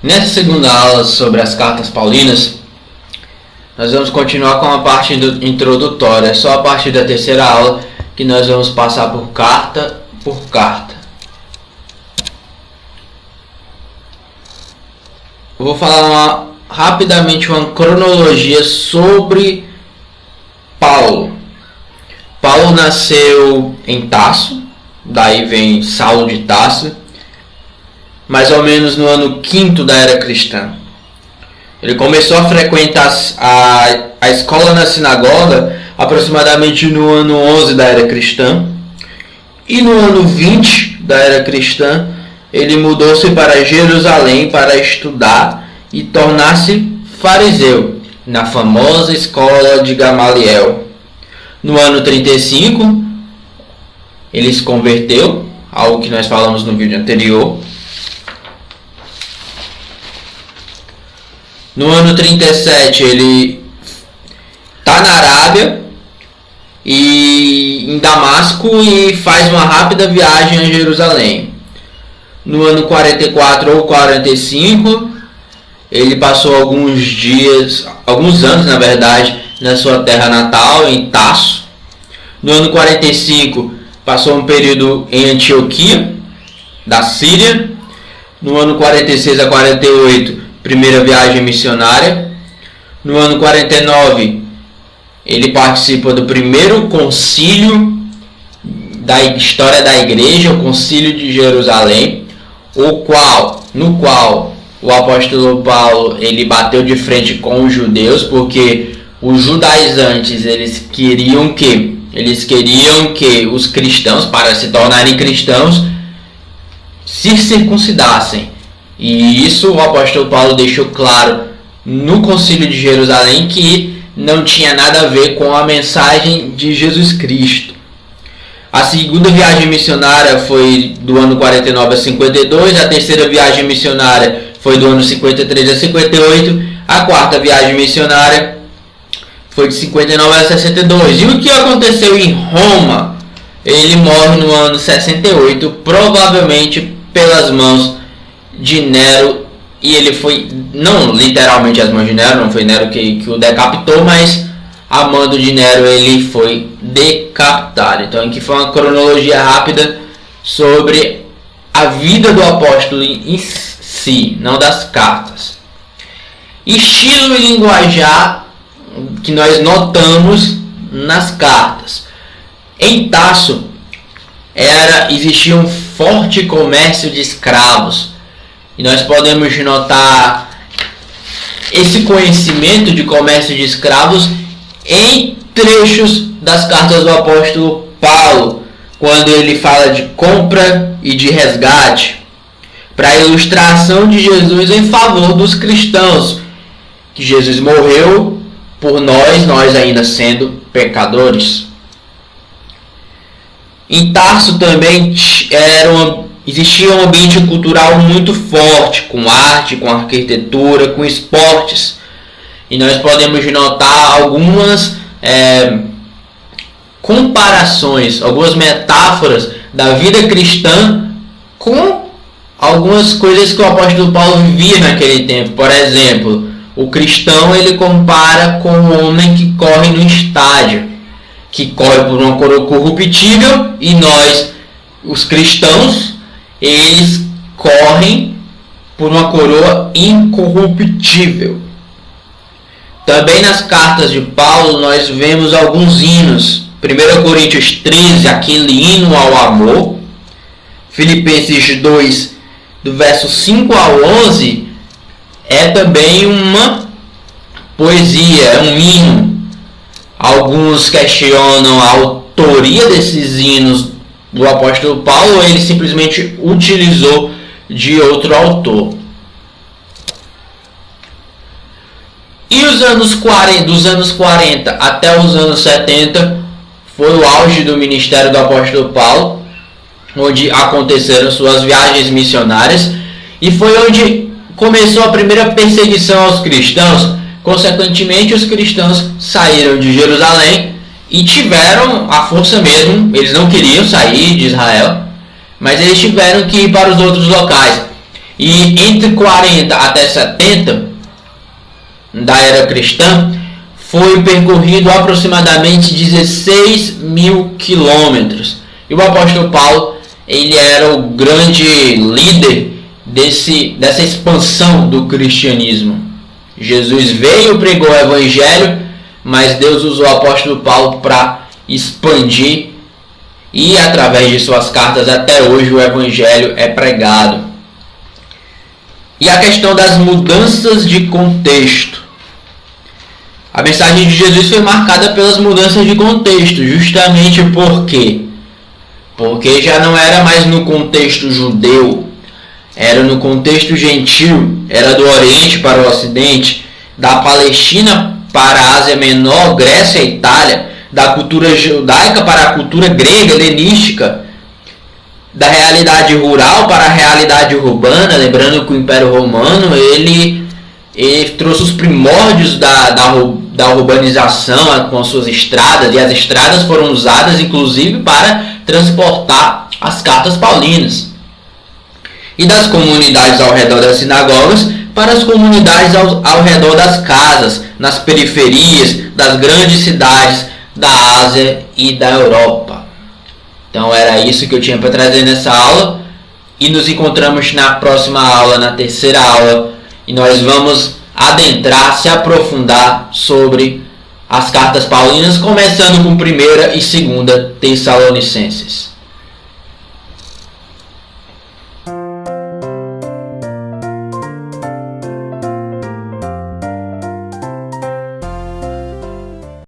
Nessa segunda aula sobre as cartas paulinas, nós vamos continuar com a parte introdutória. É só a partir da terceira aula que nós vamos passar por carta por carta. Eu vou falar rapidamente uma cronologia sobre Paulo. Paulo nasceu em Tarso, daí vem Saulo de Tarso, mais ou menos no ano 5º da era cristã. Ele começou a frequentar a escola na sinagoga aproximadamente no ano 11 da era cristã. E no ano 20 da era cristã, ele mudou-se para Jerusalém para estudar e tornar-se fariseu na famosa escola de Gamaliel. No ano 35, ele se converteu, algo que nós falamos no vídeo anterior. No ano 37, ele está na Arábia e em Damasco e faz uma rápida viagem a Jerusalém. No ano 44 ou 45, ele passou alguns anos na verdade, na sua terra natal, em Tarso. No ano 45, passou um período em Antioquia, da Síria. No ano 46 a 48, primeira viagem missionária. No ano 49, ele participa do primeiro concílio da história da igreja, o Concílio de Jerusalém, no qual o apóstolo Paulo ele bateu de frente com os judeus, porque os judaizantes eles queriam que os cristãos, para se tornarem cristãos, se circuncidassem. E isso o apóstolo Paulo deixou claro no Concílio de Jerusalém, que não tinha nada a ver com a mensagem de Jesus Cristo. A segunda viagem missionária foi do ano 49 a 52, a terceira viagem missionária foi do ano 53 a 58, a quarta viagem missionária foi de 59 a 62. E o que aconteceu em Roma? Ele morre no ano 68, provavelmente pelas mãos de Nero, e ele foi, não literalmente as mãos de Nero, não foi Nero que o decapitou, mas a mando de Nero ele foi decapitado. Então aqui foi uma cronologia rápida sobre a vida do apóstolo em si, não das cartas. Estilo e linguajar que nós notamos nas cartas. Em Tarso existia um forte comércio de escravos. E nós podemos notar esse conhecimento de comércio de escravos em trechos das cartas do apóstolo Paulo, quando ele fala de compra e de resgate, para a ilustração de Jesus em favor dos cristãos, que Jesus morreu por nós ainda sendo pecadores. Em Tarso também existia um ambiente cultural muito forte, com arte, com arquitetura, com esportes. E nós podemos notar algumas comparações, algumas metáforas da vida cristã com algumas coisas que o apóstolo Paulo vivia naquele tempo. Por exemplo, o cristão ele compara com o homem que corre no estádio, que corre por uma coroa corruptível, e nós, os cristãos, eles correm por uma coroa incorruptível. Também nas cartas de Paulo nós vemos alguns hinos. 1 Coríntios 13, aquele hino ao amor. Filipenses 2, do verso 5 ao 11, é também uma poesia, é um hino. Alguns questionam a autoria desses hinos do apóstolo Paulo, ele simplesmente utilizou de outro autor. E dos anos 40 até os anos 70 foi o auge do ministério do apóstolo Paulo, onde aconteceram suas viagens missionárias, e foi onde começou a primeira perseguição aos cristãos. Consequentemente, os cristãos saíram de Jerusalém e tiveram a força mesmo. Eles não queriam sair de Israel, mas eles tiveram que ir para os outros locais. E entre 40 até 70 da era cristã, foi percorrido aproximadamente 16 mil quilômetros. E o apóstolo Paulo, ele era o grande líder dessa expansão do cristianismo. Jesus veio, pregou o evangelho, mas Deus usou o apóstolo Paulo para expandir, e através de suas cartas até hoje o evangelho é pregado. E a questão das mudanças de contexto. A mensagem de Jesus foi marcada pelas mudanças de contexto, justamente porque já não era mais no contexto judeu, era no contexto gentil, era do Oriente para o Ocidente, da Palestina para a Ásia Menor, Grécia e Itália, da cultura judaica para a cultura grega, helenística, da realidade rural para a realidade urbana. Lembrando que o Império Romano ele trouxe os primórdios da urbanização com as suas estradas, e as estradas foram usadas inclusive para transportar as cartas paulinas. E das comunidades ao redor das sinagogas para as comunidades ao redor das casas, nas periferias das grandes cidades da Ásia e da Europa. Então era isso que eu tinha para trazer nessa aula, e nos encontramos na próxima aula, na terceira aula, e nós vamos adentrar, se aprofundar sobre as cartas paulinas, começando com 1ª e 2ª Tessalonicenses.